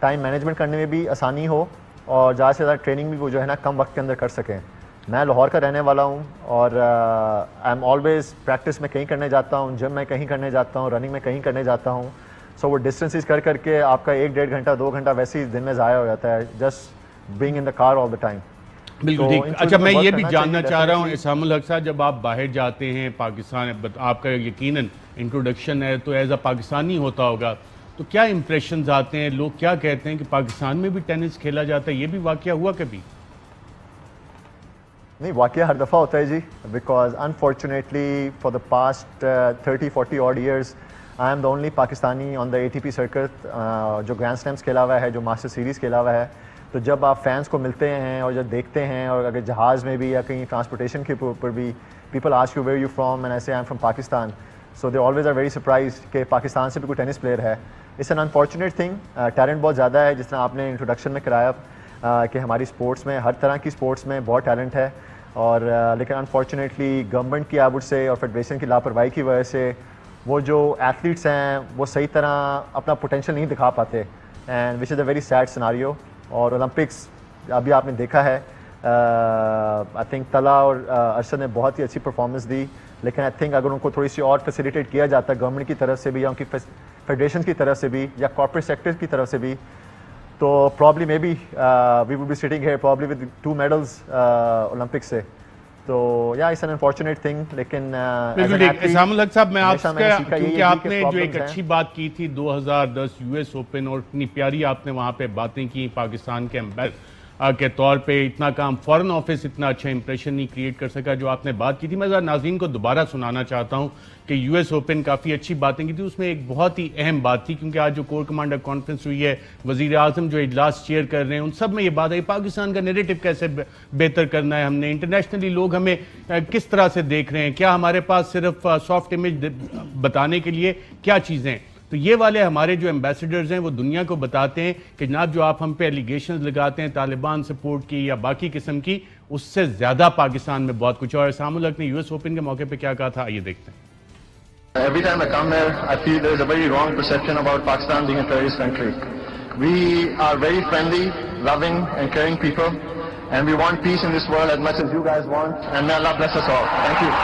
Time management کرنے میں بھی آسانی ہو اور زیادہ سے زیادہ ٹریننگ بھی وہ جو ہے نا کم وقت کے اندر کر سکیں. میں لاہور کا رہنے والا ہوں اور آئی ایم آلویز پریکٹس میں کہیں کرنے جاتا ہوں, جم میں کہیں کرنے جاتا ہوں, رننگ میں کہیں کرنے جاتا ہوں. سو وہ ڈسٹینسز کر کے آپ کا 1-1.5 گھنٹہ 2 گھنٹہ ویسے ہی دن میں ضائع ہو جاتا ہے just being in the car all the time. بالکل ٹھیک. اچھا میں یہ بھی جاننا چاہ رہا ہوں اسام الحق صاحب, جب آپ باہر جاتے ہیں پاکستان, آپ کا یقیناً انٹروڈکشن ہے تو ایز اے پاکستانی ہوتا ہوگا, تو کیا امپریشنز آتے ہیں, لوگ کیا کہتے ہیں کہ پاکستان میں بھی ٹینس کھیلا جاتا ہے, یہ بھی واقعہ ہوا کبھی؟ نہیں, واقعہ ہر دفعہ ہوتا ہے جی, because unfortunately for the past 30-40 odd years I am the only Pakistani on the ATP circuit جو گرینڈ سلیمس کھیلا ہوا ہے, جو ماسٹر سیریز کھیلا ہوا ہے. تو جب آپ فینس کو ملتے ہیں اور جب دیکھتے ہیں, اور اگر جہاز میں بھی یا کہیں ٹرانسپورٹیشن کے اوپر بھی, people ask you where you from, and I say I am from Pakistan, so they always are very surprised کہ پاکستان سے بھی کوئی ٹینس پلیئر ہے. It's an unfortunate thing. Talent بہت زیادہ ہے, جس طرح آپ نے انٹروڈکشن میں کرایا کہ ہماری اسپورٹس میں, ہر طرح کی اسپورٹس میں بہت ٹیلنٹ ہے, اور لیکن انفارچونیٹلی گورنمنٹ کی آبٹ سے اور فیڈریشن کی لاپرواہی کی وجہ سے وہ جو ایتھلیٹس ہیں وہ صحیح طرح اپنا پوٹینشیل نہیں دکھا پاتے, and which is a very sad scenario. اور اولمپکس ابھی آپ نے دیکھا ہے, آئی تھنک طلحہ اور ارشد نے بہت ہی اچھی پرفارمنس دی, لیکن آئی تھنک اگر ان کو تھوڑی سی اور فیسیلیٹیٹ کیا جاتا ہے گورنمنٹ کی طرف سے بھی, یا ان کی فیڈریشن کی طرف سے بھی, یا کارپوریٹ سیکٹر کی طرف سے بھی, تو probably may be we would be sitting here probably with 2 medals Olympic سے. تو یا اٹس این انفارچونیٹ تھنگ. لیکن اسام الحق صاحب, میں آپ سے, کیونکہ آپ نے جو ایک اچھی بات کی تھی 2010 US اوپن, اور اتنی پیاری آپ نے وہاں پہ باتیں کی پاکستان کے امبیسڈر کے طور پہ, اتنا کام فورن آفس اتنا اچھا امپریشن نہیں کریٹ کر سکا جو آپ نے بات کی تھی. میں ذرا ناظرین کو دوبارہ سنانا چاہتا ہوں کہ US اوپن کافی اچھی باتیں کی تھی, اس میں ایک بہت ہی اہم بات تھی, کیونکہ آج جو کور کمانڈر کانفرنس ہوئی ہے, وزیر اعظم جو اجلاس چیئر کر رہے ہیں, ان سب میں یہ بات ہے پاکستان کا نیریٹو کیسے بہتر کرنا ہے, ہم نے انٹرنیشنلی لوگ ہمیں کس طرح سے دیکھ رہے ہیں, کیا ہمارے پاس صرف سافٹ امیج بتانے کے لیے کیا چیزیں ہیں. تو یہ والے ہمارے جو ایمبیسڈرز ہیں وہ دنیا کو بتاتے ہیں کہ جناب جو آپ ہم پہ ایلیگیشنز لگاتے ہیں طالبان سپورٹ کی یا باقی قسم کی, اس سے زیادہ پاکستان میں بہت کچھ. اور اسام الحق نے US اوپن کے موقع پہ کیا کہا تھا, آئیے دیکھتے ہیں. Every time I come here, I feel there is a very wrong perception about Pakistan being a terrorist country. We are very friendly, loving and caring people, and we want peace in this world as much as you guys want, and may Allah bless us all. Thank you.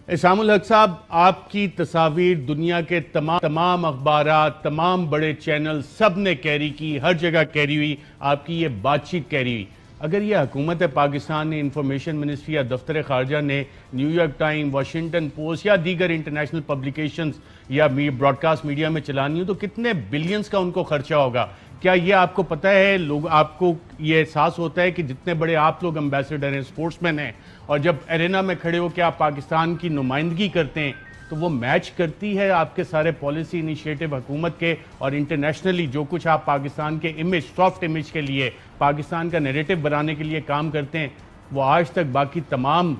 Assam الحق صاحب, آپ کی تصاویر دنیا کے تمام اخبارات, تمام بڑے چینل سب نے کیری کی, ہر جگہ کیری ہوئی, آپ کی یہ بات چیت کیری ہوئی. اگر یہ حکومت پاکستان نے, انفارمیشن منسٹری یا دفتر خارجہ نے, new York time, Washington post یا دیگر انٹرنیشنل پبلیکیشنز یا براڈ کاسٹ میڈیا میں چلانی ہو, تو کتنے بلینز کا ان کو خرچہ ہوگا. کیا یہ آپ کو پتہ ہے, لوگ آپ کو یہ احساس ہوتا ہے کہ جتنے بڑے آپ لوگ امبیسڈر ہیں, اسپورٹس مین ہیں, اور جب ارینا میں کھڑے ہو کے آپ پاکستان کی نمائندگی کرتے ہیں تو وہ میچ کرتی ہے آپ کے سارے پالیسی انیشیٹو حکومت کے, اور انٹرنیشنلی جو کچھ آپ پاکستان کے امیج, سافٹ امیج کے لیے, پاکستان کا نیریٹو بنانے کے لیے کام کرتے ہیں, وہ آج تک باقی تمام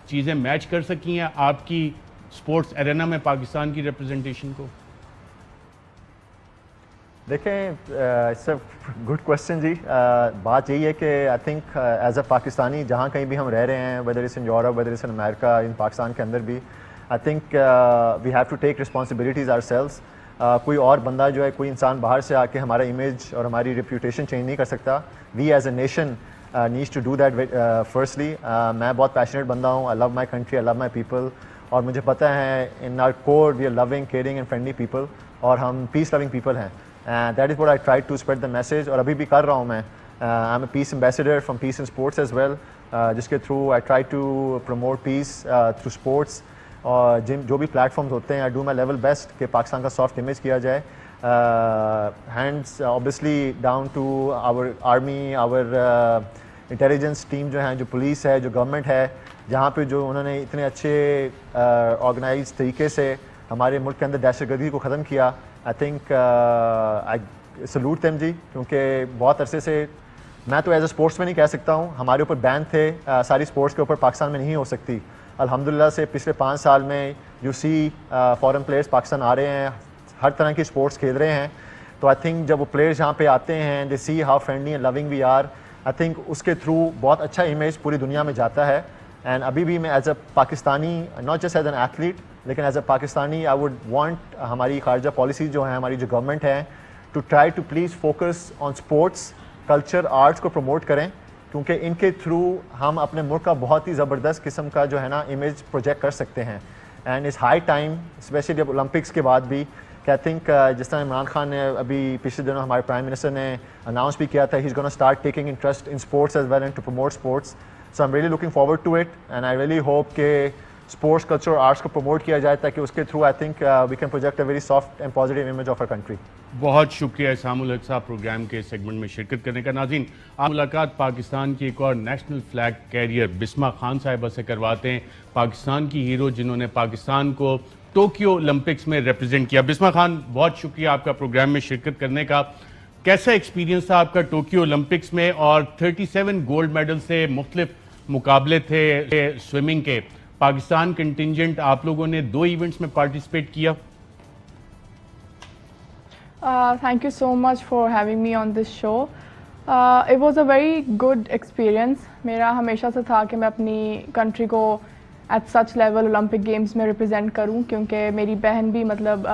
چیزیں میچ کر سکی ہیں آپ کی سپورٹس ارینا میں پاکستان کی ریپرزنٹیشن کو؟ دیکھیں, اٹس اے گڈ کوسچن جی. بات یہی ہے کہ I think as a Pakistani جہاں کہیں بھی ہم رہ رہے ہیں, whether it's in Europe, whether it's in America, in Pakistan کے اندر بھی, I think we have to take responsibilities ourselves. کوئی اور بندہ جو ہے, کوئی انسان باہر سے آ کے ہمارا امیج اور ہماری ریپیوٹیشن چینج نہیں کر سکتا. We as a nation needs to do that firstly. میں بہت پیشنیٹ بندہ ہوں, آئی لو my country, I love my people, اور مجھے پتہ ہے in our core we are loving, caring and friendly people, اور ہم پیس لونگ پیپل ہیں. And that is what I tried to spread the message, اور ابھی بھی کر رہا ہوں میں. I'm a peace ambassador from Peace in Sports as well, جس کے through I try to promote peace through sports, اور جو بھی پلیٹفارمز ہوتے ہیں I do my level best کہ پاکستان کا سافٹ امیج کیا جائے. Hands obviously down to our army, our intelligence team جو ہیں, جو پولیس ہے, جو گورنمنٹ ہے, جہاں پہ جو انہوں نے اتنے اچھے آرگنائز طریقے سے ہمارے ملک کے اندر دہشت گردی کو ختم کیا. I think I salute them جی, کیونکہ بہت عرصے سے, میں تو ایز اے اسپورٹس میں نہیں کہہ سکتا ہوں, ہمارے اوپر بین تھے ساری اسپورٹس کے اوپر, پاکستان میں نہیں ہو سکتی. الحمدللہ سے پچھلے 5 سال میں you see foreign players Pakistan آ رہے ہیں, ہر طرح کی اسپورٹس کھیل رہے ہیں. تو آئی تھنک جب وہ پلیئرس یہاں پہ آتے ہیں, they see how friendly and loving we are, I think اس کے تھرو بہت اچھا امیج پوری دنیا میں جاتا ہے. اینڈ ابھی بھی میں as a Pakistani, not just as an athlete, لیکن as a Pakistani I would want ہماری خارجہ پالیسی جو ہیں, ہماری جو گورنمنٹ ہے, to try to please focus on sports, culture, arts کو promote کریں, کیونکہ ان کے تھرو ہم اپنے ملک کا بہت ہی زبردست قسم کا جو ہے نا امیج پروجیکٹ کر سکتے ہیں. And it's high time especially اب اولمپکس کے بعد بھی کہ آئی تھنک جس طرح عمران خان نے ابھی پچھلے دنوں ہمارے پرائم منسٹر نے اناؤنس بھی کیا تھا, he is gonna start taking interest in sports as well and to promote sports. So I am really looking forward to it and I really hope کہ اسپورٹس کلچر اور arts کو promote کیا جائے تاکہ اس کے through I think we can project a very soft and positive image of our country. بہت شکریہ اسام الحق صاحب پروگرام کے سیگمنٹ میں شرکت کرنے کا. ناظرین, آپ ملاقات پاکستان کی ایک اور نیشنل فلیگ کیریئر بسما خان صاحبہ سے کرواتے ہیں, پاکستان کی ہیرو جنہوں نے پاکستان کو ٹوکیو اولمپکس میں ریپرزینٹ کیا. بسما خان, بہت شکریہ آپ کا پروگرام میں شرکت کرنے کا. کیسا ایکسپیرینس تھا آپ کا ٹوکیو اولمپکس میں, اور 37 گولڈ میڈل سے مختلف مقابلے تھے سوئمنگ کے, پاکستان کنٹینجنٹ آپ لوگوں نے 2 ایونٹس میں پارٹیسپیٹ کیا. Thank you so much for having me on this show. It was a very good experience. میرا ہمیشہ سے تھا کہ میں اپنی کنٹری کو at such level Olympic games میں ریپرزینٹ کروں, کیونکہ میری بہن بھی مطلب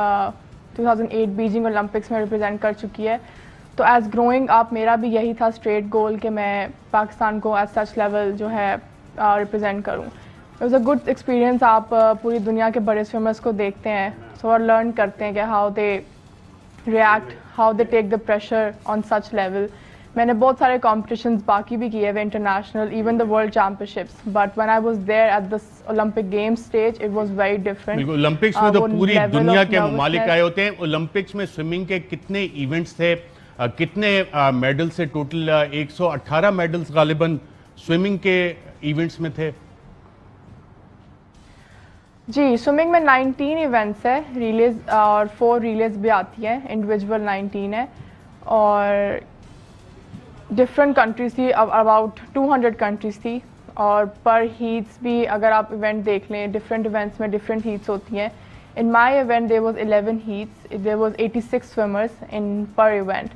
2008 بیجنگ اولمپکس میں ریپرزینٹ کر چکی ہے. تو ایز گروئنگ اپ میرا بھی یہی تھا اسٹریٹ گول کہ میں پاکستان کو ایٹ سچ لیول جو ہے ریپرزینٹ کروں. It was a good experience. آپ پوری دنیا کے بڑے سوئمرس کو دیکھتے ہیں, سو اور لرن کرتے ہیں کہ how they react, how they take the pressure on such level. میں نے بہت سارے کمپٹیشنز باقی بھی کیے ہوئے international, even the world championships, but when I was there at the Olympic game stage it was very different. Olympics میں تو پوری دنیا کے ممالک آئے ہوتے ہیں. اولمپکس میں سوئمنگ کے کتنے ایونٹس تھے, کتنے میڈل سے ٹوٹل 118 میڈلز غالباً سوئمنگ کے ایونٹس میں تھے؟ جی, سوئمنگ میں 19 ایونٹس ہے, ریلیز اور 4 ریلیز بھی آتی ہیں, انڈیویجول 19 ہے, اور ڈفرینٹ کنٹریز تھی, اباؤٹ 200 کنٹریز تھی, اور پر ہیٹس بھی اگر آپ ایونٹ دیکھ لیں ڈفرینٹ ایونٹس میں ڈفرینٹ ہیٹس ہوتی ہیں. In my event there was 11 heats, there was 86 swimmers in per event.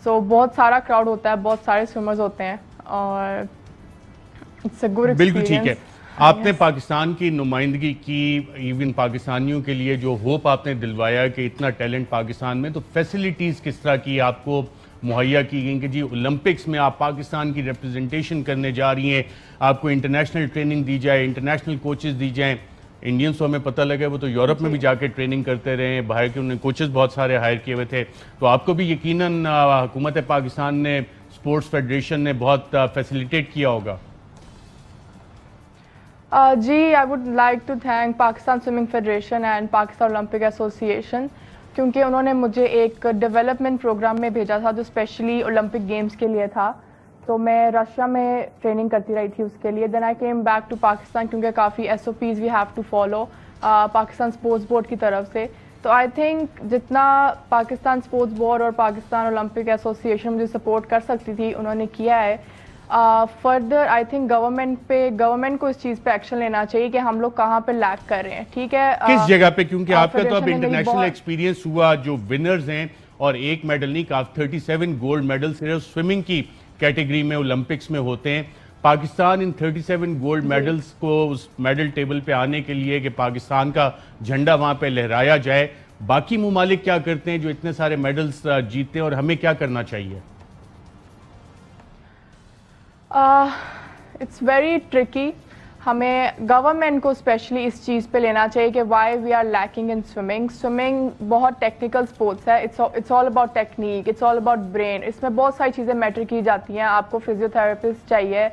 So بہت سارا کراؤڈ ہوتا ہے, بہت سارے سوئمرز ہوتے ہیں, اور اٹس اے گڈ ایکسپیرینس. بالکل ٹھیک ہے. آپ نے پاکستان کی نمائندگی کی, ایون پاکستانیوں کے لیے جو ہوپ آپ نے دلوایا کہ اتنا ٹیلنٹ پاکستان میں, تو فیسلٹیز کس طرح کی آپ کو مہیا کی گئیں کہ جی اولمپکس میں آپ پاکستان کی ریپرزنٹیشن کرنے جا رہی ہیں, آپ کو انٹرنیشنل ٹریننگ دی جائے, انٹرنیشنل کوچز دی جائیں. انڈینس تو ہمیں پتہ لگا وہ تو یورپ میں بھی جا کے ٹریننگ کرتے رہے ہیں, باہر کے انہوں نے کوچز بہت سارے ہائر کیے ہوئے تھے, تو آپ کو بھی یقیناً حکومت پاکستان نے, اسپورٹس فیڈریشن نے بہت فیسیلیٹیٹ کیا ہوگا. جی, I would like to thank Pakistan swimming federation and Pakistan Olympic association, کیونکہ انہوں نے مجھے ایک ڈیولپمنٹ پروگرام میں بھیجا تھا جو اسپیشلی اولمپک گیمز کے لیے تھا. تو میں رشیا میں ٹریننگ کرتی رہی تھی اس کے لیے. Then I came back to Pakistan, کیونکہ کافی SOPs we have to follow Pakistan sports board کی طرف سے. تو آئی تھنک جتنا پاکستان اسپورٹس بورڈ اور پاکستان اولمپک ایسوسیشن مجھے سپورٹ کر سکتی تھی انہوں نے کیا ہے. فردر آئی تھنک گورنمنٹ کو اس چیز پہ ایکشن لینا چاہیے کہ ہم لوگ کہاں پہ لیک کر رہے ہیں. ٹھیک ہے, کس جگہ پہ, کیونکہ آپ کا تو اب انٹرنیشنل ایکسپیرینس ہوا, جو ونرز ہیں, اور ایک میڈل نہیں, کافی 37 گولڈ میڈل صرف سوئمنگ کی کیٹیگری میں اولمپکس میں ہوتے ہیں. پاکستان ان 37 گولڈ میڈلز کو اس میڈل ٹیبل پہ آنے کے لیے کہ پاکستان کا جھنڈا وہاں پہ لہرایا جائے, باقی ممالک کیا کرتے ہیں جو اتنے سارے میڈلز جیتے ہیں, اور ہمیں کیا کرنا چاہیے؟ It's very tricky. ہمیں گورنمنٹ کو اسپیشلی اس چیز پہ لینا چاہیے کہ why we are lacking in swimming. Swimming بہت ٹیکنیکل اسپورٹس ہے, it's all about technique, it's all about brain. اس میں بہت ساری چیزیں میٹر کی جاتی ہیں. آپ کو فزیو تھراپسٹ چاہیے,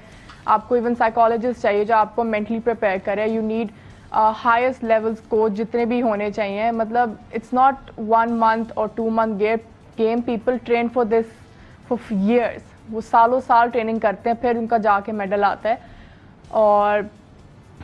آپ کو ایون سائیکالوجسٹ چاہیے جو آپ کو مینٹلی پریپیئر کرے. You need highest levels coach جتنے بھی ہونے چاہیے. مطلب اٹس ناٹ 1 month اور 2 month game. People train for this for years. وہ سالوں سال ٹریننگ کرتے ہیں, پھر ان کا جا کے میڈل آتا ہے. اور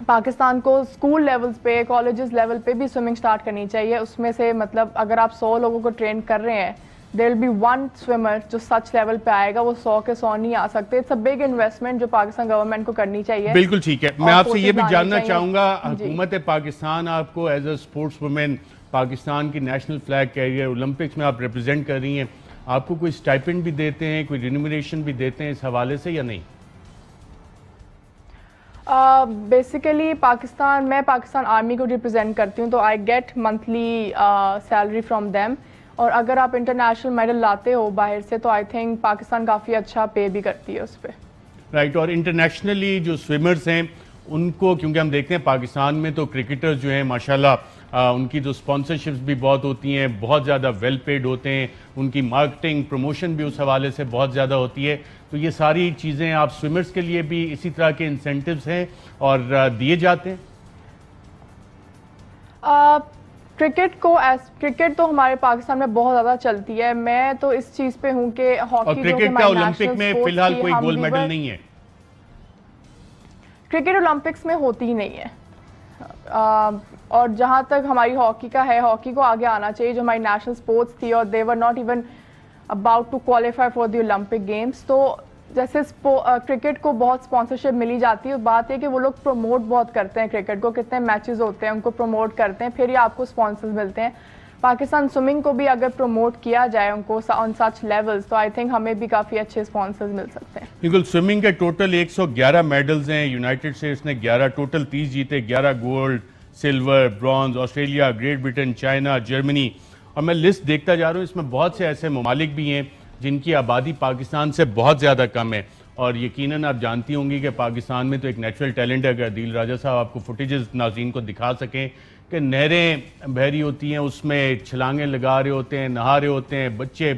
پاکستان کو اسکول لیولز پہ, کالجز لیول پہ بھی سوئمنگ اسٹارٹ کرنی چاہیے. اس میں سے مطلب اگر آپ 100 لوگوں کو ٹرین کر رہے ہیں, دیر ول بی 1 سوئمر جو سچ لیول پہ آئے گا. وہ 100 کے 100 نہیں آ سکتے. اٹس اے بگ انویسٹمنٹ جو پاکستان گورنمنٹ کو کرنی چاہیے. بالکل ٹھیک ہے. میں آپ سے یہ بھی جاننا چاہوں گا, حکومت پاکستان آپ کو as a sports woman, Pakistan کی نیشنل فلیگ کیریئر اولمپکس میں آپ ریپرزینٹ کر رہی ہیں, آپ کو کوئی اسٹائپنڈ بھی دیتے ہیں, کوئی ریمونریشن بھی دیتے ہیں اس حوالے سے یا نہیں؟ بیسیکلی میں پاکستان آرمی کو ریپرزینٹ کرتی ہوں, تو I get monthly salary from them. اور اگر آپ انٹرنیشنل میڈل لاتے ہو باہر سے تو آئی تھنک پاکستان کافی اچھا پے بھی کرتی ہے اس پہ. رائٹ. اور انٹرنیشنلی جو سوئمرز ہیں ان کو کیونکہ ہم دیکھتے ہیں پاکستان میں تو کرکٹرز جو ہیں ماشاءاللہ ان کی جو اسپانسرشپس بھی بہت ہوتی ہیں, بہت زیادہ ویل پیڈ ہوتے ہیں, ان کی مارکیٹنگ پروموشن بھی اس حوالے سے بہت زیادہ ہوتی ہے. تو یہ ساری چیزیں آپ سوئمرز کے لیے بھی اسی طرح کے انسینٹیوز ہیں اور دیے جاتے ہیں؟ کرکٹ تو ہمارے پاکستان میں بہت زیادہ چلتی ہے. میں تو اس چیز پہ ہوں کہ ہاکی کرکٹ کا اولمپک میں فی الحال کوئی گولڈ میڈل نہیں ہے. کرکٹ اولمپکس میں ہوتی ہی نہیں ہے. اور جہاں تک ہماری ہاکی کا ہے, ہاکی کو آگے آنا چاہیے جو ہماری نیشنل سپورٹس تھی, اور they were not even about to qualify for the Olympic games. تو جیسے کرکٹ کو بہت اسپانسرشپ ملی جاتی ہے, بات ہے کہ وہ لوگ پروموٹ بہت کرتے ہیں کرکٹ کو, کتنے میچز ہوتے ہیں ان کو پروموٹ کرتے ہیں, پھر ہی آپ کو اسپانسرز ملتے ہیں. پاکستان سوئمنگ کو بھی اگر پروموٹ کیا جائے ان کو آن سچ لیولز تو آئی تھنک ہمیں بھی کافی اچھے اسپانسرز مل سکتے ہیں. بالکل. سوئمنگ کے ٹوٹل 111 میڈلز ہیں. یونائٹڈ اسٹیٹس نے 11, ٹوٹل 30 جیتے, 11 gold, silver, bronze. Australia, Great Britain, China, Germany. اور میں لسٹ دیکھتا جا رہا ہوں, اس میں بہت سے ایسے ممالک بھی ہیں جن کی آبادی پاکستان سے بہت زیادہ کم ہے. اور یقیناً آپ جانتی ہوں گی کہ پاکستان میں تو ایک نیچرل ٹیلنٹ ہے. اگر عدیل راجہ صاحب آپ کو فوٹیجز ناظرین کو دکھا سکیں کہ نہریں بہری ہوتی ہیں, اس میں چھلانگیں لگا رہے ہوتے ہیں, نہا رہے ہوتے ہیں, بچے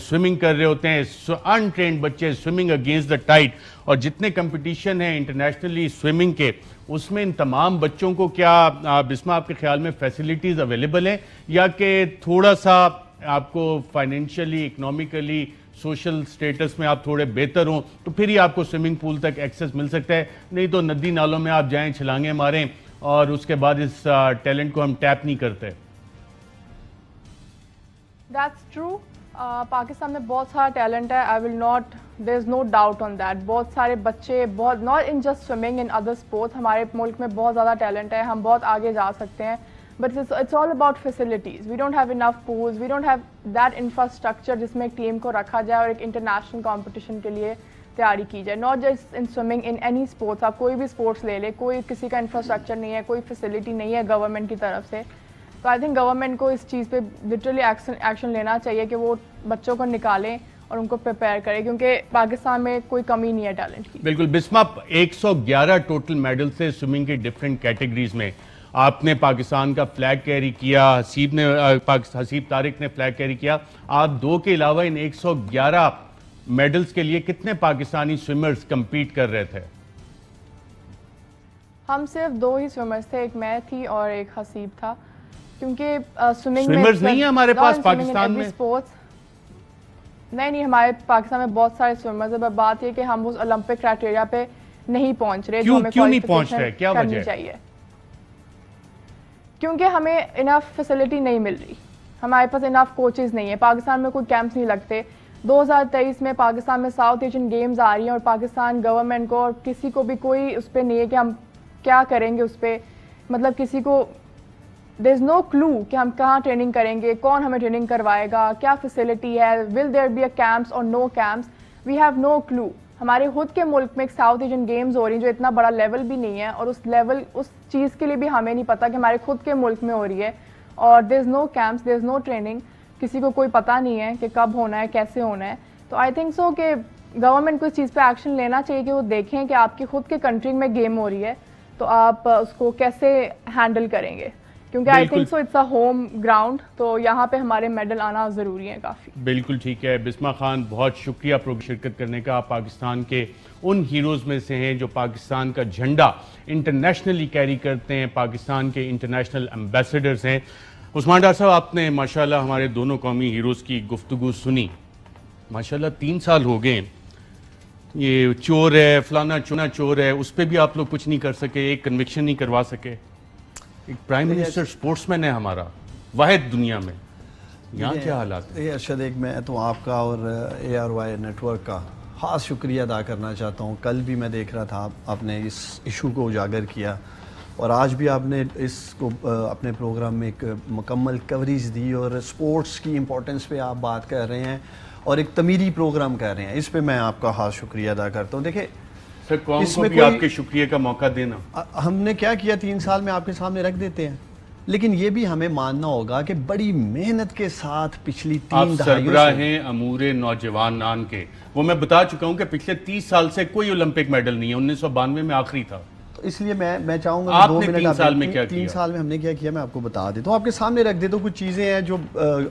سوئمنگ کر رہے ہوتے ہیں, ان ٹرینڈ بچے سوئمنگ اگینسٹ دا ٹائڈ. اور جتنے کمپٹیشن ہیں انٹرنیشنلی سوئمنگ کے, اس میں ان تمام بچوں کو کیا بسمہ آپ کے خیال میں فیسلٹیز اویلیبل ہیں, یا کہ تھوڑا سا آپ کو فائنینشلی, اکنامیکلی, سوشل سٹیٹس میں آپ تھوڑے بہتر ہوں تو پھر ہی آپ کو سوئمنگ پول تک ایکسس مل سکتا ہے, نہیں تو ندی نالوں میں آپ جائیں, چھلانگیں ماریں اور اس کے بعد اس ٹیلنٹ کو ہم ٹیپ نہیں کرتے؟ That's true. پاکستان میں بہت سارا ٹیلنٹ ہے. I will not, there is no doubt on that. بہت سارے بچے, بہت not in just swimming, in other sports, ہمارے ملک میں بہت زیادہ ٹیلنٹ ہے, ہم بہت آگے جا سکتے ہیں. But it's all about facilities. We don't have enough pools. We don't have that infrastructure جس میں ایک ٹیم کو رکھا جائے اور ایک انٹرنیشنل کمپٹیشن کے لیے تیاری کی جائے. Not just in swimming, in any sports. آپ کوئی بھی اسپورٹس لے لیں, کوئی کسی کا انفراسٹرکچر نہیں ہے, کوئی فیسلٹی نہیں ہے گورنمنٹ کی طرف سے. تو آئی تھنک گورنمنٹ کو اس چیز پہ لٹرلی ایکشن لینا چاہیے کہ وہ بچوں کو نکالیں اور ان کو پریپیئر کریں, کیونکہ پاکستان میں کوئی کمی نہیں ہے ٹیلنٹ کی. بالکل. بسمہ 111 ٹوٹل میڈل سے سوئمنگ کی ڈفرینٹ کیٹیگریز میں. آپ نے پاکستان کا فلیگ کیری کیا, حسیب طارق نے فلیگ کیری کیا. آپ دو کے علاوہ ان 111 میڈلز کے لیے کتنے پاکستانی سوئمرز کمپیٹ کر رہے تھے؟ ہم صرف 2 ہی سوئمرز تھے, ایک میں تھی اور ایک حسیب تھا, کیونکہ سوئمنگ میں سوئمرز نہیں ہیں ہمارے پاس پاکستان میں. نہیں, ہمارے پاکستان میں بہت سارے سوئمرز ہیں, بات یہ کہ ہم اس اولمپک کرائٹیریا پہ نہیں پہنچ رہے. کیوں نہیں پہنچ رہے, کیا وجہ چاہیے؟ کیونکہ ہمیں انف فیسلٹی نہیں مل رہی, ہمارے پاس انف کوچز نہیں ہیں, پاکستان میں کوئی کیمپس نہیں لگتے. 2023 میں پاکستان میں ساؤتھ ایشین گیمز آ رہی ہیں اور پاکستان گورنمنٹ کو اور کسی کو بھی کوئی اس پہ نہیں ہے کہ ہم کیا کریں گے اس پہ. مطلب کسی کو دیر از نو کلو کہ ہم کہاں ٹریننگ کریں گے, کون ہمیں ٹریننگ کروائے گا, کیا فیسلٹی ہے, ول دیر بی اے کیمپس اور نو کیمپس. وی ہیو نو کلو. ہمارے خود کے ملک میں ایک ساؤتھ ایشین گیمز ہو رہی ہیں جو اتنا بڑا لیول بھی نہیں ہے, اور اس لیول اس چیز کے لیے بھی ہمیں نہیں پتا کہ ہمارے خود کے ملک میں ہو رہی ہے, اور دیر از نو کیمپس, دیر از نو ٹریننگ, کسی کو کوئی پتہ نہیں ہے کہ کب ہونا ہے, کیسے ہونا ہے. تو آئی تھنک سو کہ گورنمنٹ کو اس چیز پہ ایکشن لینا چاہیے کہ وہ دیکھیں کہ آپ کی خود کے کنٹری میں گیم ہو رہی ہے تو آپ اس کو کیسے ہینڈل کریں گے, کیونکہ I think so it's a home ground, تو یہاں پہ ہمارے میڈل آنا ضروری ہے کافی. بالکل ٹھیک ہے. بسمہ خان, بہت شکریہ شرکت کرنے کا. آپ پاکستان کے ان ہیروز میں سے ہیں جو پاکستان کا جھنڈا انٹرنیشنلی کیری کرتے ہیں, پاکستان کے انٹرنیشنل ایمبیسڈرز ہیں. عثمان ڈار صاحب, آپ نے ماشاءاللہ ہمارے دونوں قومی ہیروز کی گفتگو سنی. ماشاءاللہ 3 سال ہو گئے, یہ چور ہے, فلانا چونا چور ہے, اس پہ بھی آپ لوگ کچھ نہیں کر سکے, ایک کنوکشن نہیں کروا سکے. ایک پرائم منسٹر سپورٹس مین ہے ہمارا, واحد دنیا میں, یہاں کیا حالات ہے؟ ارشد, ایک میں تو آپ کا اور ARY نیٹ ورک کا خاص شکریہ ادا کرنا چاہتا ہوں. کل بھی میں دیکھ رہا تھا آپ نے اس ایشو کو اجاگر کیا, اور آج بھی آپ نے اس کو اپنے پروگرام میں ایک مکمل کوریج دی, اور سپورٹس کی امپورٹنس پہ آپ بات کر رہے ہیں اور ایک تمیری پروگرام کر رہے ہیں. اس پہ میں آپ کا خاص شکریہ ادا کرتا ہوں. دیکھیں سر, قوم کو بھی آپ کے شکریہ کا موقع دینا. ہم نے کیا 3 سال میں آپ کے سامنے رکھ دیتے ہیں. لیکن یہ بھی ہمیں ماننا ہوگا کہ بڑی محنت کے ساتھ پچھلی آپ 3 دہائیوں سربراہ سے ہیں امور نوجوانان کے، وہ میں بتا چکا ہوں کہ پچھلے 30 سال سے کوئی اولمپک میڈل نہیں ہے، 1992 میں آخری تھا. اس لیے میں چاہوں گا آپ کہ 2 نے منٹ 3 سال میں کیا 3 سال میں ہم نے کیا کیا میں آپ کو بتا دیتا ہوں، آپ کے سامنے رکھ دیتا ہوں. کچھ چیزیں ہیں جو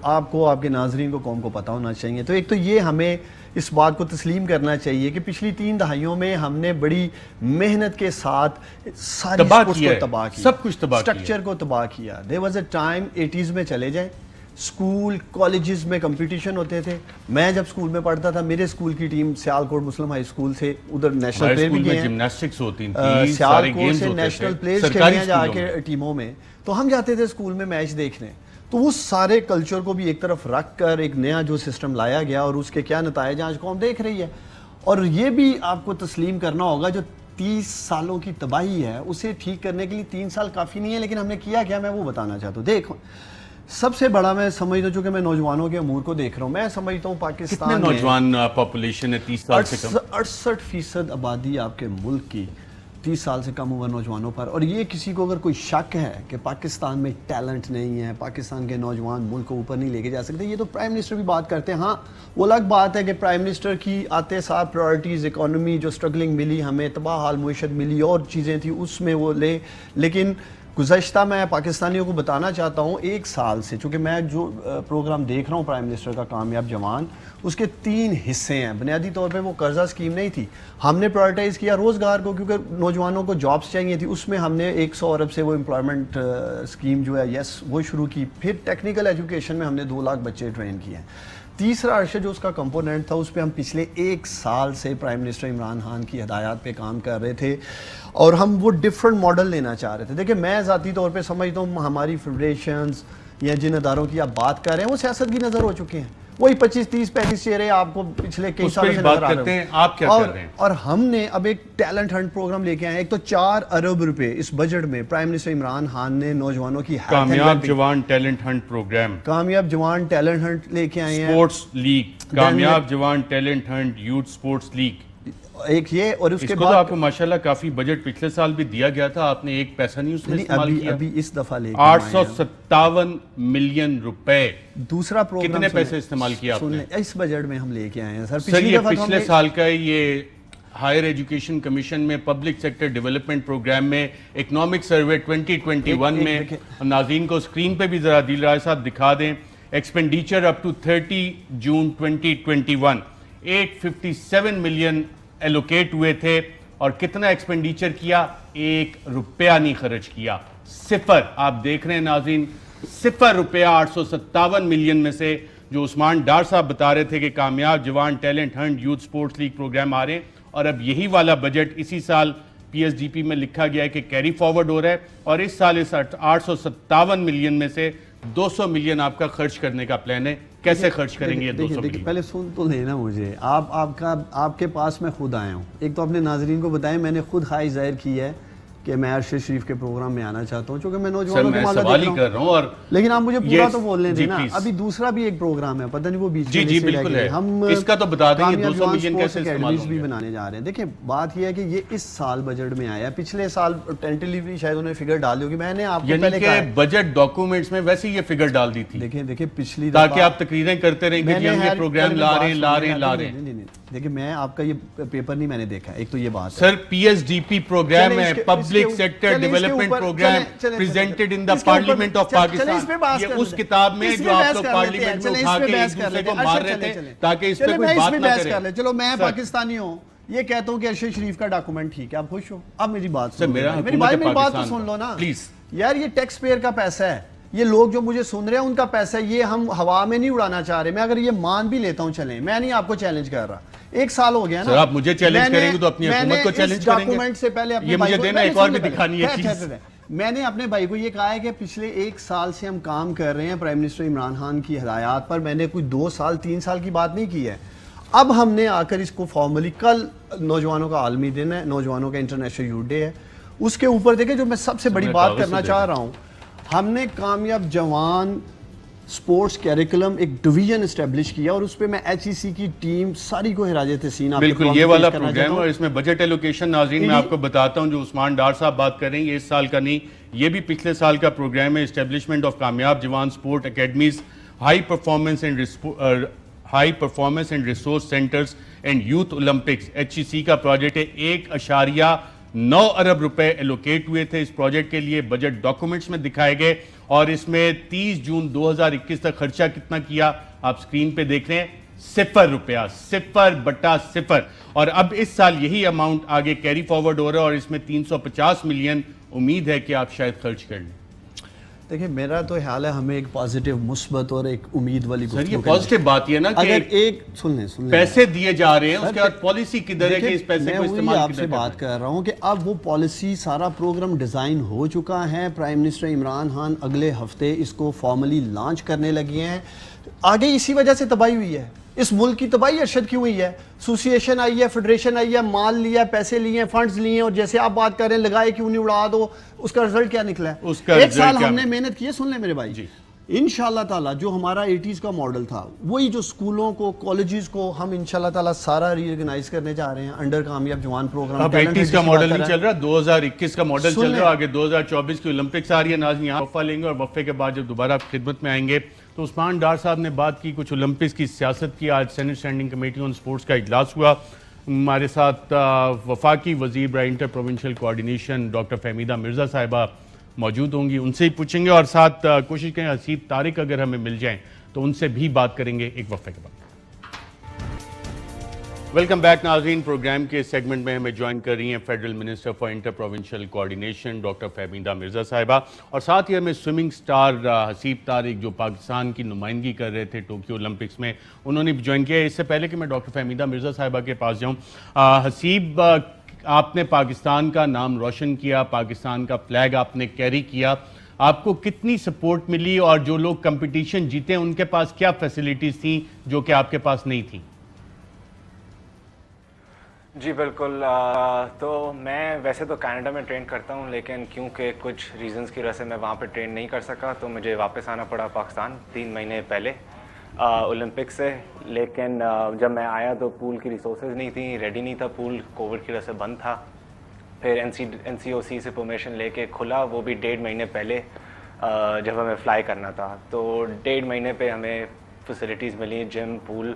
آپ کو، آپ کے ناظرین کو، قوم کو پتہ ہونا چاہیے. تو ایک تو یہ ہمیں اس بات کو تسلیم کرنا چاہیے کہ پچھلی 3 دہائیوں میں ہم نے بڑی محنت کے ساتھ ساری سپورٹس کو تباہ کیا، سب کچھ تباہ کیا، سٹرکچر کو تباہ کیا. there was a time 80s میں چلے جائیں، اسکول کالجز میں کمپٹیشن ہوتے تھے. میں جب اسکول میں پڑھتا تھا میرے اسکول کی ٹیم سیالکوٹ مسلم ہائی اسکول سے ادھر نیشنل پلیئر بھی گئے ہیں، جمناسٹکس ہوتی تھی، سیالکوٹ سے نیشنل پلیئرز کھیلے ہیں جا کے ٹیموں میں. تو ہم جاتے تھے اسکول میں میچ دیکھنے. تو اس سارے کلچر کو بھی ایک طرف رکھ کر ایک نیا جو سسٹم لایا گیا اور اس کے کیا نتائج آج قوم دیکھ رہی ہے. اور یہ بھی آپ کو تسلیم کرنا ہوگا جو 30 سالوں کی تباہی ہے اسے ٹھیک کرنے کے لیے 3 سال کافی نہیں ہے، لیکن ہم نے کیا میں وہ بتانا چاہتا ہوں. دیکھو سب سے بڑا میں سمجھتا ہوں، چونکہ میں نوجوانوں کے امور کو دیکھ رہا ہوں، میں سمجھتا ہوں پاکستان میں نوجوان پاپولیشن ہے 30 سال سے کم، 68% آبادی آپ کے ملک کی 30 سال سے کم عمر نوجوانوں پر. اور یہ کسی کو اگر کوئی شک ہے کہ پاکستان میں ٹیلنٹ نہیں ہے، پاکستان کے نوجوان ملک کو اوپر نہیں لے کے جا سکتے، یہ تو پرائم منسٹر بھی بات کرتے ہیں. ہاں وہ الگ بات ہے کہ پرائم منسٹر کی آتے ساتھ پرائرٹیز، اکانومی جو سٹرگلنگ ملی ہمیں، تباہ حال معیشت ملی اور چیزیں تھیں اس میں وہ لے. لیکن گزشتہ میں پاکستانیوں کو بتانا چاہتا ہوں 1 سال سے، چونکہ میں جو پروگرام دیکھ رہا ہوں پرائم منسٹر کا کامیاب جوان، اس کے 3 حصے ہیں. بنیادی طور پہ وہ قرضہ اسکیم نہیں تھی، ہم نے پرائرٹائز کیا روزگار کو، کیونکہ نوجوانوں کو جابس چاہیے تھی. اس میں ہم نے 100 ارب سے وہ امپلائمنٹ اسکیم جو ہے وہ شروع کی. پھر ٹیکنیکل ایجوکیشن میں ہم نے 2 لاکھ بچے ٹرین کیے ہیں. تیسرا عرصہ جو اس کا کمپوننٹ تھا، اس پہ ہم پچھلے 1 سال سے پرائم منسٹر عمران خان کی ہدایات پہ کام کر رہے تھے اور ہم وہ ڈیفرنٹ ماڈل لینا چاہ رہے تھے. دیکھیں میں ذاتی طور پہ سمجھتا ہوں ہماری فیڈریشنز یا جن اداروں کی آپ بات کر رہے ہیں وہ سیاست کی نظر ہو چکے ہیں. وہی 25 30 35 چہرے آپ کو پچھلے کئی سالوں سے نظر آ رہے ہیں. آپ کیا کر رہے ہیں؟ اور ہم نے اب ایک ٹیلنٹ ہنٹ پروگرام لے کے آئے. ایک تو 4 ارب روپے اس بجٹ میں پرائم منسٹر عمران خان نے نوجوانوں کی کامیاب جوان ٹیلنٹ ہنٹ پروگرام، کامیاب جوان ٹیلنٹ ہنٹ لے کے آئے ہیں. سپورٹس لیگ، کامیاب Jawan talent hunt youth sports league. ایک یہ اور اس کے بعد آپ کو ماشاءاللہ کافی بجٹ پچھلے سال بھی دیا گیا تھا، آپ نے 1 پیسہ نہیں اس میں استعمال کیا. ابھی اس دفعہ لے کے 857 ملین روپے. دوسرا پروگرام کتنے پیسے استعمال کیا آپ نے اس بجٹ میں؟ ہم لے کے آئے ہیں سر یہ پچھلے سال کا یہ ہائر ایجوکیشن کمیشن میں پبلک سیکٹر ڈیولپمنٹ پروگرام میں اکنامک سروے 2021 میں. ناظرین کو اسکرین پہ بھی ذرا دل رائے صاحب دکھا دیں. Expenditure up to 30 June 2021 857 million allocate ہوئے تھے اور کتنا ایکسپینڈیچر کیا؟ 1 روپیہ نہیں خرچ کیا، 0. آپ دیکھ رہے ہیں ناظرین 0 روپیہ 857 ملین میں سے. جو عثمان ڈار صاحب بتا رہے تھے کہ Kamyab Jawan talent hunt youth sports league programme آ رہے ہیں، اور اب یہی والا بجٹ اسی سال پی ایس ڈی پی میں لکھا گیا ہے کہ کیری فارورڈ ہو رہا ہے، اور اس سال اس 857 ملین میں سے 200 ملین آپ کا خرچ کرنے کا پلان ہے. کیسے خرچ کریں گے یہ 200 ملین؟ پہلے سن تو لینا مجھے. آپ کے پاس میں خود آیا ہوں. ایک تو اپنے ناظرین کو بتائیں میں نے خود خواہش ظاہر کی ہے کہ میں ارشد شریف کے پروگرام میں آنا چاہتا ہوں، چونکہ میں نوجوانوں کو مالا دیکھ رہا ہوں. اور لیکن آپ مجھے پورا تو بولنے دیں نا. ابھی دوسرا بھی ایک پروگرام ہے، پتہ نہیں وہ بیچ میں بالکل ہے، ہم اس کا تو بتا دیں یہ 200 ملین کیسے استعمال بھی بنانے جا رہے ہیں. دیکھیں بات یہ ہے کہ یہ اس سال بجٹ میں آیا ہے. پچھلے سال ٹینٹلی بھی شاید انہوں نے فگر ڈال دی ہوگی. میں نے آپ کو پہلے کہا بجٹ ڈاکومنٹس میں ویسے یہ فگر ڈال دی تھی. دیکھیں پچھلی تاکہ آپ تقریریں کرتے رہیں کہ ہم یہ پروگرام لا رہے ہیں. دیکھیں میں آپ کا یہ پیپر نہیں میں نے دیکھا. ایک تو یہ بات sir P S D P programme ہے، public sector development programme presented in the Parliament of Pakistan. یہ اس کتاب میں جو آپ لوگ پارلیمنٹ میں اٹھا کے ایک دوسرے کو مار رہے تھے تاکہ اس پہ کوئی بات نہ کرے. چلو میں پاکستانی ہوں، یہ کہتا ہوں کہ ارشد شریف کا ڈاکومنٹ ٹھیک ہے، آپ خوش ہو؟ اب میری بات سن لو، میری بات تو سن لو نا پلیز. یار یہ ٹیکس پیئر کا پیسہ ہے، یہ لوگ جو مجھے سن رہے ہیں ان کا پیسہ ہے، یہ ہم ہوا میں نہیں اڑانا چاہ رہے. میں اگر یہ مان بھی لیتا ہوں، چلیں میں نہیں آپ کو چیلنج کر رہا. 1 سال ہو گیا نا. سر آپ مجھے چیلنج کریں گے تو اپنی حکومت کو چیلنج کریں گے. ڈاکومنٹ سے پہلے یہ مجھے دینا ایک اور بھی دکھانی ہے چیز. میں نے اپنے بھائی کو یہ کہا ہے کہ پچھلے 1 سال سے ہم کام کر رہے ہیں پرائم منسٹر عمران خان کی ہدایات پر. میں نے کوئی 2 سال 3 سال کی بات نہیں کی ہے. اب ہم نے آ کر اس کو فارملی، کل نوجوانوں کا عالمی دن ہے، نوجوانوں کا انٹرنیشنل یوتھ ڈے ہے، اس کے اوپر دیکھیں جو میں سب سے بڑی بات کرنا چاہ رہا ہوں، ہم نے کامیاب جوان سپورٹس کیریکولم ایک ڈویژن اسٹیبلش کیا اور اس پہ میں ایچ ای سی کی ٹیم ساری کو ہراج تحسین. بالکل یہ والا پروگرام اور اس میں بجٹ ایلوکیشن ناظرین میں آپ کو بتاتا ہوں جو عثمان ڈار صاحب بات کر رہے ہیں یہ اس سال کا نہیں یہ بھی پچھلے سال کا پروگرام ہے. Establishment of Kamyab Jawan sport academies high performance and resource centres and youth Olympics H E C کا پروجیکٹ ہے. 1.9 ارب روپے ایلوکیٹ ہوئے تھے اس پروجیکٹ کے لیے. بجٹ ڈاکومنٹس میں دکھائے گئے اور اس میں 30 جون 2021 تک خرچہ کتنا کیا آپ سکرین پہ دیکھ رہے ہیں 0 روپیہ 0/0. اور اب اس سال یہی اماؤنٹ آگے کیری فارورڈ ہو رہا ہے اور اس میں 350 ملین امید ہے کہ آپ شاید خرچ کر لیں. دیکھیں میرا تو خیال ہے ہمیں ایک پازیٹیو مثبت اور ایک امید والی سر یہ پازیٹیو بات یہ نا کہ اگر ایک سن لیں پیسے دیے جا رہے ہیں اس کے بعد پالیسی کدھر ہے کہ اس پیسے کو استعمال آپ سے بات کر رہا ہوں کہ اب وہ پالیسی سارا پروگرام ڈیزائن ہو چکا ہے. پرائم منسٹر عمران خان اگلے ہفتے اس کو فارملی لانچ کرنے لگے ہیں. آگے اسی وجہ سے تباہی ہوئی ہے اس ملک کی تباہی ارشد کیوں ہوئی ہے. ایسوسیشن آئی ہے فیڈریشن آئی ہے مال لیا پیسے لیے فنڈز لیے اور جیسے آپ بات کر رہے ہیں لگائے کیوں نہیں اڑا دو اس کا رزلٹ کیا نکلا ہے. ایک سال ہم نے محنت کی ہے سن لیں میرے بھائی جی انشاءاللہ تعالیٰ جو ہمارا 80s کا ماڈل تھا وہی جو سکولوں کو کالجز کو ہم انشاءاللہ تعالیٰ سارا ری آرگنائز کرنے جا رہے ہیں انڈر کامیاب جوان پروگرام. اب 80s کا ماڈل نہیں چل رہا 2021 کا ماڈل چل رہا آگے 2024 کی اولمپکس آ رہی ہے. ناظرین یہاں وقفہ لیں گے اور وقفے کے بعد جب دوبارہ خدمت میں آئیں گے تو عثمان ڈار صاحب نے بات کی کچھ اولمپکس کی سیاست کی. آج senate standing committee on sports کا اجلاس ہوا. ہمارے ساتھ وفاقی وزیر برائے inter provincial coordination doctor Fahmida Mirza صاحبہ موجود ہوں گی ان سے ہی پوچھیں گے اور ساتھ کوشش کریں حسیب طارق اگر ہمیں مل جائیں تو ان سے بھی بات کریں گے ایک وقفے کے بعد. ویلکم بیک ناظرین. پروگرام کے سیگمنٹ میں ہمیں جوائن کر رہی ہیں federal minister for inter provincial coordination doctor Fahmida Mirza صاحبہ اور ساتھ ہی ہمیں سوئمنگ سٹار حسیب طارق جو پاکستان کی نمائندگی کر رہے تھے ٹوکیو اولمپکس میں انہوں نے بھی جوائن کیا. اس سے پہلے کہ میں ڈاکٹر فہمیدہ مرزا صاحبہ کے پاس جاؤں حسیب آپ نے پاکستان کا نام روشن کیا پاکستان کا فلیگ آپ نے کیری کیا آپ کو کتنی سپورٹ ملی اور جو لوگ کمپٹیشن جیتے ان کے پاس کیا فیسلٹیز تھیں جو کہ آپ کے پاس نہیں تھیں؟ جی بالکل تو میں ویسے تو کینیڈا میں ٹرین کرتا ہوں لیکن کیونکہ کچھ ریزنز کی وجہ سے میں وہاں پہ ٹرین نہیں کر سکا تو مجھے واپس آنا پڑا پاکستان 3 مہینے پہلے اولمپک سے. لیکن جب میں آیا تو پول کی ریسورسز نہیں تھیں ریڈی نہیں تھا پول کووڈ کی وجہ سے بند تھا. پھر این سی او سی سے پرمیشن لے کے کھلا وہ بھی 1.5 مہینے پہلے جب ہمیں فلائی کرنا تھا تو 1.5 مہینے پہ ہمیں فیسلٹیز ملی جم پول.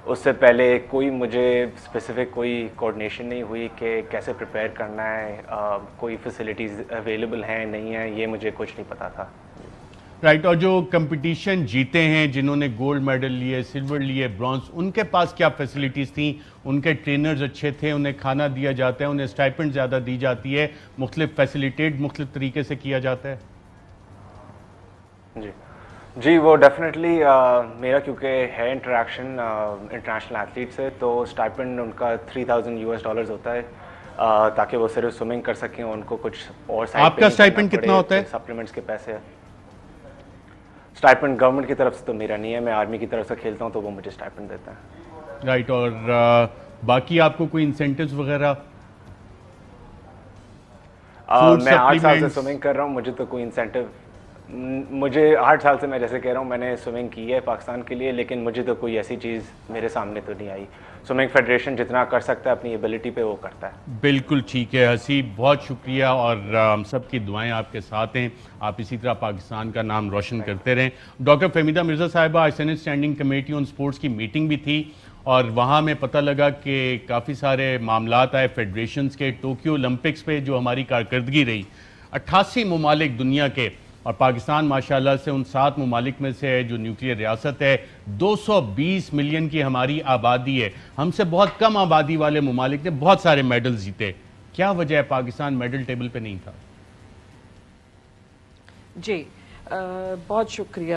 اس سے پہلے کوئی مجھے اسپیسیفک کوئی کوآرڈینیشن نہیں ہوئی کہ کیسے پریپیئر کرنا ہے کوئی فیسلٹیز اویلیبل ہیں نہیں ہیں یہ مجھے کچھ نہیں پتا تھا. رائٹ. اور جو کمپٹیشن جیتے ہیں جنہوں نے گولڈ میڈل لیے سلور لیے برانز ان کے پاس کیا فیسلٹیز تھیں؟ ان کے ٹرینرز اچھے تھے انہیں کھانا دیا جاتا ہے انہیں اسٹائپنڈ زیادہ دی جاتی ہے مختلف فیسلیٹیٹ مختلف طریقے سے کیا جاتا ہے؟ جی وہ ڈیفینیٹلی میرا کیونکہ ہے انٹریکشن انٹرنیشنل ایتھلیٹ سے تو اسٹائپنڈ ان کا $3,000 ہوتا ہے تاکہ وہ صرف سوئمنگ کر سکیں ان کو کچھ اور آپ کا اسٹائپنڈ کتنا ہوتا ہے؟ سپلیمنٹس کے پیسے. اسٹائپنڈ گورنمنٹ کی طرف سے تو میرا نہیں ہے میں آرمی کی طرف سے کھیلتا ہوں تو وہ مجھے اسٹائپنڈ دیتا ہے. رائٹ. اور باقی آپ کو کوئی انسینٹیوز وغیرہ؟ میں 8 سال سے سوئمنگ کر رہا ہوں مجھے تو کوئی انسینٹیو مجھے 8 سال سے میں جیسے کہہ رہا ہوں میں نے سوئمنگ کی ہے پاکستان کے لیے لیکن مجھے تو کوئی ایسی چیز میرے سامنے تو نہیں آئی. سوئمنگ فیڈریشن جتنا کر سکتا ہے اپنی ایبلٹی پہ وہ کرتا ہے. بالکل ٹھیک ہے حسیب بہت شکریہ اور ہم سب کی دعائیں آپ کے ساتھ ہیں آپ اسی طرح پاکستان کا نام روشن کرتے رہیں. ڈاکٹر فہمیدہ مرزا صاحبہ آج senate standing committee on sports کی میٹنگ بھی تھی اور وہاں میں پتہ لگا کہ کافی سارے معاملات آئے فیڈریشنز کے ٹوکیو اولمپکس پہ جو ہماری کارکردگی رہی 88 ممالک دنیا کے اور پاکستان ماشاءاللہ سے ان 7 ممالک میں سے ہے جو نیوکلیئر ریاست ہے 220 ملین کی ہماری آبادی ہے ہم سے بہت کم آبادی والے ممالک نے بہت سارے میڈل جیتے کیا وجہ ہے پاکستان میڈل ٹیبل پہ نہیں تھا؟ جی بہت شکریہ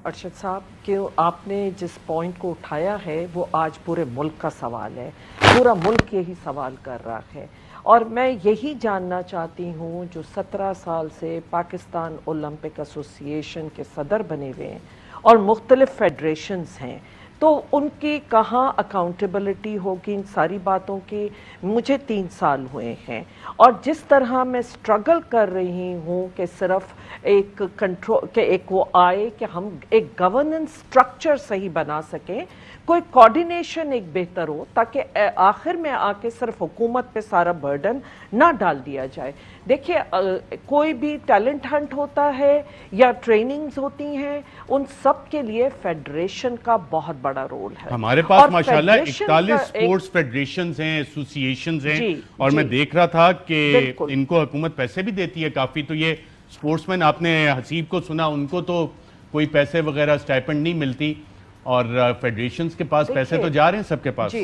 ارشد صاحب کہ آپ نے جس پوائنٹ کو اٹھایا ہے وہ آج پورے ملک کا سوال ہے پورا ملک یہی سوال کر رہا ہے اور میں یہی جاننا چاہتی ہوں جو 17 سال سے پاکستان اولمپک ایسوسی ایشن کے صدر بنے ہوئے ہیں اور مختلف فیڈریشنز ہیں تو ان کی کہاں اکاؤنٹیبلٹی ہوگی ان ساری باتوں کی؟ مجھے 3 سال ہوئے ہیں اور جس طرح میں سٹرگل کر رہی ہوں کہ صرف ایک کنٹرول کہ ایک وہ آئے کہ ہم ایک گورننس سٹرکچر صحیح بنا سکیں, کوئی کوارڈینیشن ایک بہتر ہو, تاکہ آخر میں آ کے صرف حکومت پہ سارا برڈن نہ ڈال دیا جائے. دیکھیے کوئی بھی ٹیلنٹ ہنٹ ہوتا ہے یا ٹریننگز ہوتی ہیں, ان سب کے لیے فیڈریشن کا بہت بڑا رول ہے. ہمارے پاس ماشاءاللہ 41 سپورٹس فیڈریشنز ہیں, ایسوسیشنز ہیں, اور میں دیکھ رہا تھا کہ ان کو حکومت پیسے بھی دیتی ہے کافی. تو یہ سپورٹس مین, آپ نے حسیب کو سنا, ان کو تو کوئی پیسے وغیرہ سٹائپنڈ نہیں ملتی, اور فیڈریشنز کے پاس پیسے تو جا رہے ہیں سب کے پاس.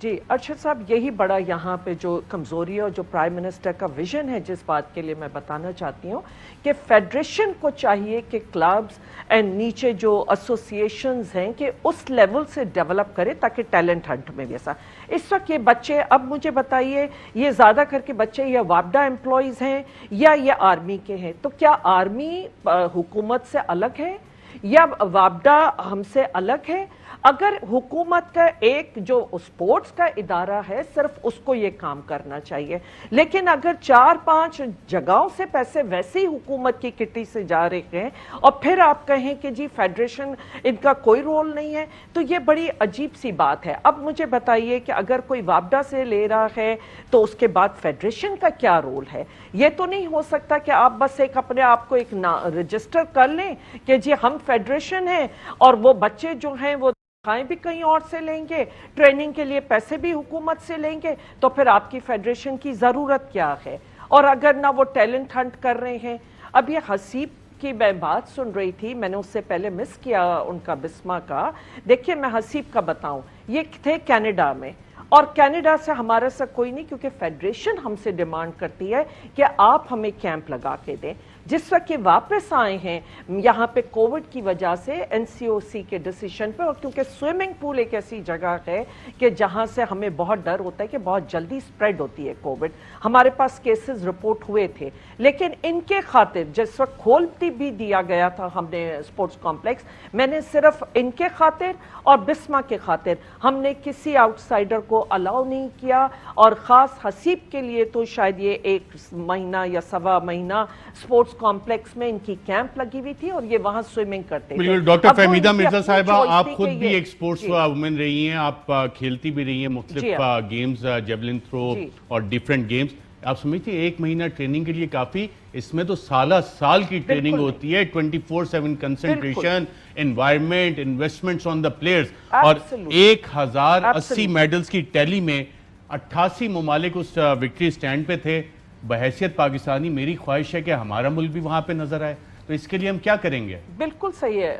جی ارشد صاحب, یہی بڑا یہاں پہ جو کمزوری اور جو پرائم منسٹر کا ویژن ہے, جس بات کے لیے میں بتانا چاہتی ہوں کہ فیڈریشن کو چاہیے کہ کلبز اینڈ نیچے جو ایسوسیشنز ہیں کہ اس لیول سے ڈیولپ کرے تاکہ ٹیلنٹ ہنٹ میں بھی ایسا. اس وقت یہ بچے, اب مجھے بتائیے, یہ زیادہ کر کے بچے یا وابڈا امپلائیز ہیں یا یہ آرمی کے ہیں, تو کیا آرمی حکومت سے الگ ہے یا وابڈا ہم سے الگ ہے؟ اگر حکومت کا ایک جو سپورٹس کا ادارہ ہے صرف اس کو یہ کام کرنا چاہیے, لیکن اگر 4-5 جگہوں سے پیسے ویسے ہی حکومت کی کٹی سے جا رہے ہیں اور پھر آپ کہیں کہ جی فیڈریشن ان کا کوئی رول نہیں ہے, تو یہ بڑی عجیب سی بات ہے. اب مجھے بتائیے کہ اگر کوئی وابڈا سے لے رہا ہے تو اس کے بعد فیڈریشن کا کیا رول ہے؟ یہ تو نہیں ہو سکتا کہ آپ بس ایک اپنے آپ کو ایک رجسٹر کر لیں کہ جی ہم فیڈریشن ہیں, اور وہ بچے جو ہیں وہ بھی کہیں اور سے لیں گے, ٹریننگ کے لیے پیسے بھی حکومت سے لیں گے, تو پھر آپ کی فیڈریشن کی ضرورت کیا ہے؟ اور اگر نہ وہ ٹیلنٹ ہنٹ کر رہے ہیں. اب یہ حسیب کی میں بات سن رہی تھی, میں نے اس سے پہلے مس کیا ان کا بسما کا. دیکھیے میں حسیب کا بتاؤں, یہ تھے کینیڈا میں, اور کینیڈا سے ہمارے سے کوئی نہیں, کیونکہ فیڈریشن ہم سے ڈیمانڈ کرتی ہے کہ آپ ہمیں کیمپ لگا کے دیں. جس وقت یہ واپس آئے ہیں یہاں پہ کووڈ کی وجہ سے NCOC کے ڈیسیشن پہ, اور کیونکہ سوئمنگ پول ایک ایسی جگہ ہے کہ جہاں سے ہمیں بہت ڈر ہوتا ہے کہ بہت جلدی سپریڈ ہوتی ہے کووڈ. ہمارے پاس کیسز رپورٹ ہوئے تھے, لیکن ان کے خاطر جس وقت کھولتی بھی دیا گیا تھا ہم نے سپورٹس کمپلیکس, میں نے صرف ان کے خاطر اور بسما کے خاطر ہم نے کسی آؤٹ سائڈر کو الاؤ نہیں کیا. اور خاص حسیب کے لیے تو شاید یہ 1 مہینہ یا 1.25 مہینہ سپورٹس کمپلیکس میں ان کی کیمپ لگی ہوئی تھی اور یہ وہاں سوئمنگ کرتے تھے. بالکل. ڈاکٹر فہمیدہ مرزا صاحبہ, آپ خود بھی ایک سپورٹس وومن رہی ہیں, آپ کھیلتی بھی رہی ہیں مختلف گیمز, جیولن تھرو اور ڈیفرنٹ گیمز. آپ سمجھتی ہیں 1 مہینہ ٹریننگ کے لیے کافی؟ اس میں تو سال کی ٹریننگ ہوتی ہے, 24/7 concentration, environment, investments on the players, اور 1080 میڈلز کی ٹیلی میں 88 ممالک اس وکٹری سٹینڈ پہ تھے. بحیثیت پاکستانی میری خواہش ہے کہ ہمارا ملک بھی وہاں پہ نظر آئے, تو اس کے لیے ہم کیا کریں گے؟ بالکل صحیح ہے.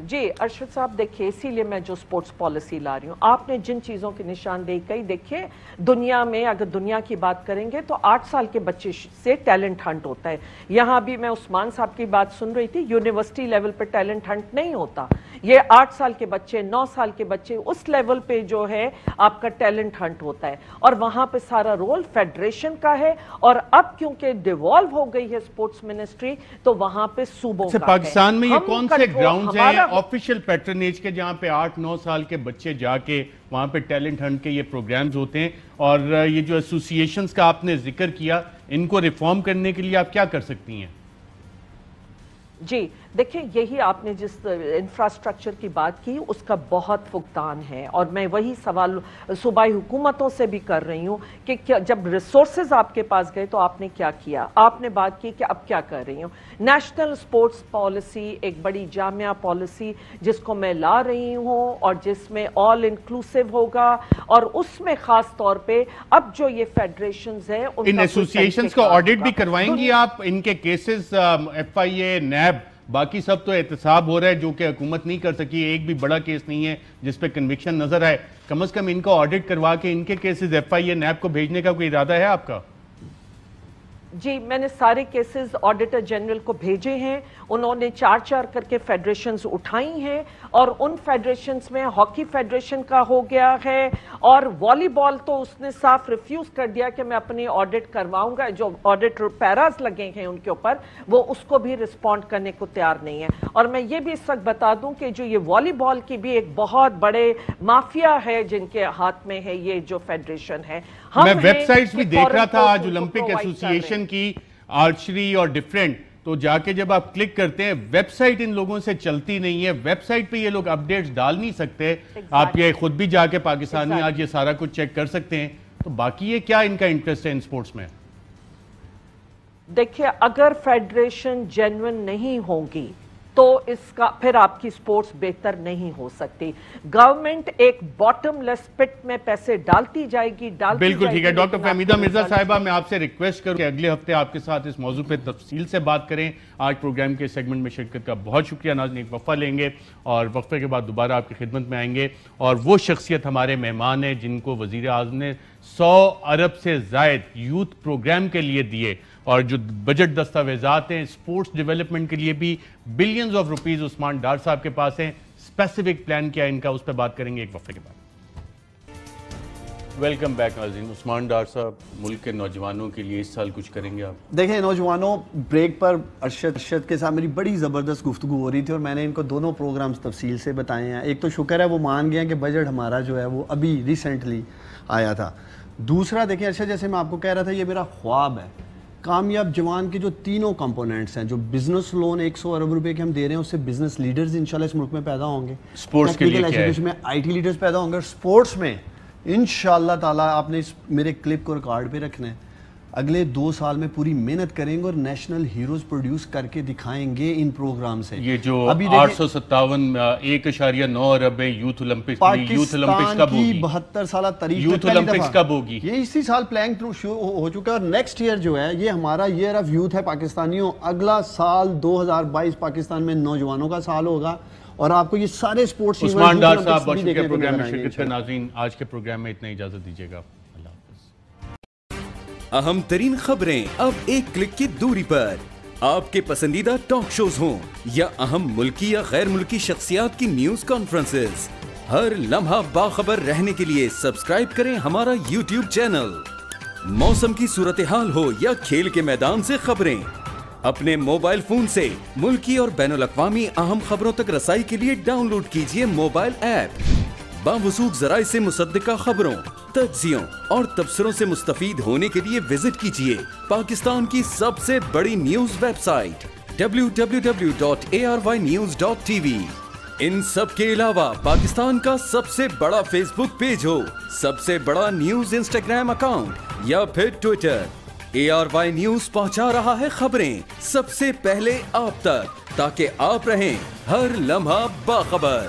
جی ارشد صاحب, دیکھیے اسی لیے میں جو سپورٹس پالیسی لا رہی ہوں, آپ نے جن چیزوں کی نشاندہی کی, دیکھیے دنیا میں اگر دنیا کی بات کریں گے تو 8 سال کے بچے سے ٹیلنٹ ہنٹ ہوتا ہے. یہاں بھی میں عثمان صاحب کی بات سن رہی تھی, یونیورسٹی لیول پہ ٹیلنٹ ہنٹ نہیں ہوتا, یہ 8 سال کے بچے, 9 سال کے بچے, اس لیول پہ جو ہے آپ کا ٹیلنٹ ہنٹ ہوتا ہے, اور وہاں پہ سارا رول فیڈریشن کا ہے. اور اب کیونکہ ڈیوالو ہو گئی ہے سپورٹس منسٹری, تو وہاں پہ صوبوں کا ہے. پاکستان میں یہ کون سے گراؤنڈز ہیں آفیشیل پیٹرنیج کے جہاں پہ 8-9 سال کے بچے جا کے وہاں پہ ٹیلنٹ ہنٹ کے یہ پروگرامز ہوتے ہیں؟ اور یہ جو ایسوسیشنز کا آپ نے ذکر کیا, ان کو ریفارم کرنے کے لیے آپ کیا کر سکتی ہیں؟ جی دیکھیں, یہی آپ نے جس انفراسٹرکچر کی بات کی اس کا بہت فقدان ہے, اور میں وہی سوال صوبائی حکومتوں سے بھی کر رہی ہوں کہ جب ریسورسز آپ کے پاس گئے تو آپ نے کیا کیا؟ آپ نے بات کی کہ اب کیا کر رہی ہوں. نیشنل سپورٹس پالیسی ایک بڑی جامعہ پالیسی جس کو میں لا رہی ہوں, اور جس میں آل انکلوسیو ہوگا, اور اس میں خاص طور پہ اب جو یہ فیڈریشنز ہیں ان ایسوسیشنز کا آڈٹ بھی کروائیں گی آپ؟ ان کے کیسز FIA, NAB, باقی سب تو احتساب ہو رہا ہے جو کہ حکومت نہیں کر سکی. ایک بھی بڑا کیس نہیں ہے جس پہ کنوکشن نظر آئے. کم از کم ان کا آڈٹ کروا کے ان کے کیسز FIA, NAB کو بھیجنے کا کوئی ارادہ ہے آپ کا؟ جی میں نے سارے کیسز آڈیٹر جنرل کو بھیجے ہیں، انہوں نے 4 کر کے فیڈریشنز اٹھائی ہیں، اور ان فیڈریشنز میں ہاکی فیڈریشن کا ہو گیا ہے، اور والی بال تو اس نے صاف ریفیوز کر دیا کہ میں اپنی آڈٹ کرواؤں گا، جو آڈٹ پیراز لگے ہیں ان کے اوپر وہ اس کو بھی رسپونڈ کرنے کو تیار نہیں ہے۔ اور میں یہ بھی اس وقت بتا دوں کہ جو یہ والی بال کی بھی ایک بہت بڑے مافیا ہے جن کے ہاتھ میں ہے یہ جو فیڈریشن ہے۔ میں ویب سائٹس بھی دیکھ رہا تھا آج اولمپک ایسوسی کی آرچری اور ڈیفرنٹ، تو جا کے جب آپ کلک کرتے ہیں ویب سائٹ ان لوگوں سے چلتی نہیں ہے، ویب سائٹ پہ یہ لوگ اپڈیٹس ڈال نہیں سکتے، آپ یہ خود بھی جا کے پاکستانی آج یہ سارا کچھ چیک کر سکتے ہیں، تو باقی یہ کیا ان کا انٹرسٹ ہے ان سپورٹس میں؟ دیکھیں اگر فیڈریشن جینوئن نہیں ہوگی تو اس کا پھر آپ کی سپورٹس بہتر نہیں ہو سکتی۔ گورنمنٹ ایک باٹم لیس پٹ میں پیسے ڈالتی جائے گی، بالکل ٹھیک ہے۔ ڈاکٹر فہمیدہ مرزا صاحبہ، میں آپ سے ریکویسٹ کروں کہ اگلے ہفتے آپ کے ساتھ اس موضوع پہ تفصیل سے بات کریں۔ آج پروگرام کے سیگمنٹ میں شرکت کا بہت شکریہ۔ ناظرین ایک وقفہ لیں گے اور وقفے کے بعد دوبارہ آپ کی خدمت میں آئیں گے، اور وہ شخصیت ہمارے مہمان ہیں جن کو وزیر اعظم نے 100 ارب سے زائد یوتھ پروگرام کے لیے دیے، اور جو بجٹ دستاویزات ہیں سپورٹس ڈیولپمنٹ کے لیے بھی بلینز آف روپیز عثمان ڈار صاحب کے پاس ہیں۔ اسپیسیفک پلان کیا ہے ان کا، اس پہ بات کریں گے ایک وقفے کے بعد۔ ویلکم بیک ناظرین۔ عثمان ڈار صاحب، ملک کے نوجوانوں کے لیے اس سال کچھ کریں گے آپ؟ دیکھیں نوجوانوں، بریک پر ارشد کے ساتھ میری بڑی زبردست گفتگو ہو رہی تھی، اور میں نے ان کو دونوں پروگرامز تفصیل سے بتائے ہیں۔ ایک تو شکر ہے وہ مان گیا کہ بجٹ ہمارا جو ہے وہ ابھی ریسنٹلی آیا تھا۔ دوسرا دیکھیں ارشد، جیسے میں آپ کو کہہ رہا تھا، یہ میرا خواب ہے کامیاب جوان کے جو تینوں کمپوننٹس ہیں، جو بزنس لون 100 ارب روپے کے ہم دے رہے ہیں، اس سے بزنس لیڈرز انشاءاللہ اس ملک میں پیدا ہوں گے، سپورٹس کے لیے کیا ہے؟ میں آئی ٹی لیڈرز پیدا ہوں گے، اور سپورٹس میں انشاءاللہ تعالیٰ آپ نے میرے کلپ کو ریکارڈ پہ رکھنا ہے، اگلے 2 سال میں پوری محنت کریں گے اور نیشنل ہیروز پروڈیوس کر کے دکھائیں گے ان پروگرام سے۔ یہ جو 857.1.9 ارب ہے یوتھ اولمپکس، پاکستان کی 72 سالہ تاریخ یوتھ اولمپکس کب ہوگی؟ یہ اسی سال پلان ہو چکا ہے، اور نیکسٹ ایئر جو ہے یہ ہمارا ایئر آف یوتھ ہے پاکستانیوں۔ اگلا سال 2022 پاکستان میں نوجوانوں کا سال ہوگا، اور آپ کو یہ سارے سپورٹس عثمان ڈار صاحب بہت شکریہ پروگرام میں شرکت کا۔ ناظرین آج کے پروگرام میں اتنا اجازت دیجیے گا، اللہ حافظ۔ اہم ترین خبریں اب ایک کلک کی دوری پر، آپ کے پسندیدہ ٹاک شوز ہوں یا اہم ملکی یا غیر ملکی شخصیات کی نیوز کانفرنسز، ہر لمحہ باخبر رہنے کے لیے سبسکرائب کریں ہمارا یوٹیوب چینل۔ موسم کی صورتحال ہو یا کھیل کے میدان سے خبریں، اپنے موبائل فون سے ملکی اور بین الاقوامی اہم خبروں تک رسائی کے لیے ڈاؤن لوڈ کیجیے موبائل ایپ۔ باوثوق ذرائع سے مصدقہ خبروں، تجزیوں اور تبصروں سے مستفید ہونے کے لیے وزٹ کیجیے پاکستان کی سب سے بڑی نیوز ویب سائٹ www.arYnews.tv۔ ان سب کے علاوہ پاکستان کا سب سے بڑا فیس بک پیج ہو، سب سے بڑا نیوز انسٹاگرام اکاؤنٹ یا پھر ٹویٹر، ARY نیوز پہنچا رہا ہے خبریں سب سے پہلے آپ تک، تاکہ آپ رہیں ہر لمحہ باخبر۔